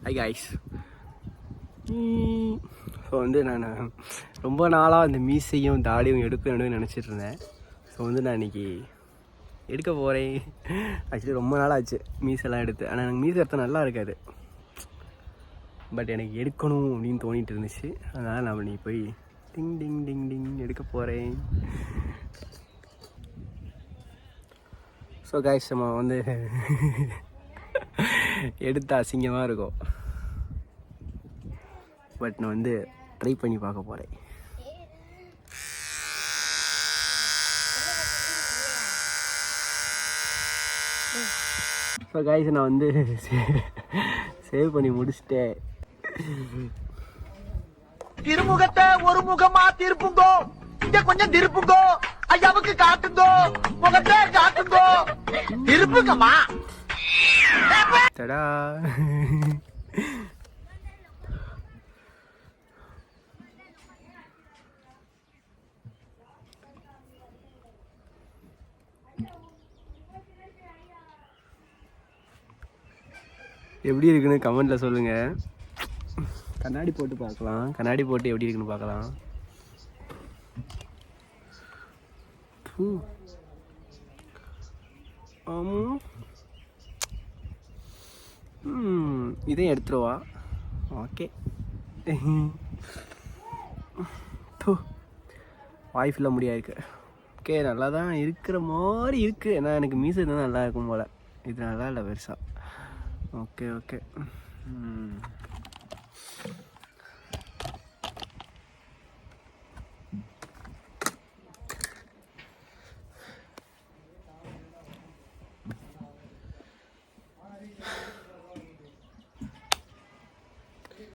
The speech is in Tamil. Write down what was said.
High guys. ஸோ வந்து நான் ரொம்ப நாளாக அந்த மீசையும் தாடியும் எடுக்கணும்னு நினச்சிட்டு இருந்தேன். ஸோ வந்து நான் இன்றைக்கி எடுக்க போகிறேன். ஆக்சுவலி ரொம்ப நாள் ஆச்சு மீசெல்லாம் எடுத்து. ஆனால் எனக்கு மீசை எடுத்தால் நல்லா இருக்காது. பட் எனக்கு எடுக்கணும் அப்படின்னு தோணிட்டு இருந்துச்சு. அதனால் நான் இன்னைக்கு போய் டிங் டிங் டிங் டிங் எடுக்க போகிறேன். ஸோ காய்ஸ், நம்ம வந்து எடுத்த அசிங்கமாக இருக்கும். பட் நான் வந்து ட்ரை பண்ணி பார்க்க போகிறேன். ஸோ காய்ஸ், நான் வந்து சேவ் பண்ணி முடிச்சிட்டேன். திருமுகத்தை ஒரு முகமா திருப்புங்கோ, இங்க கொஞ்சம் திருப்புங்கோ, ஐயாவுக்கு காட்டுங்கோ, முகத்தை காட்டுங்கோ, திருப்புங்கம்மா. தடா. எப்படி இருக்குன்னு கமெண்ட்டில் சொல்லுங்கள். கண்ணாடி போட்டு பார்க்கலாம். கண்ணாடி போட்டு எப்படி இருக்குன்னு பார்க்கலாம். இதையும் எடுத்துருவா. ஓகே. வாய் ஃபுல்லாக முடியாது. ஓகே, நல்லா தான் இருக்கிற மாதிரி இருக்குது. ஏன்னா எனக்கு மீசை தான் நல்லா இருக்கும் போல். இது நல்லா இல்லை பெருசாக. Okay okay.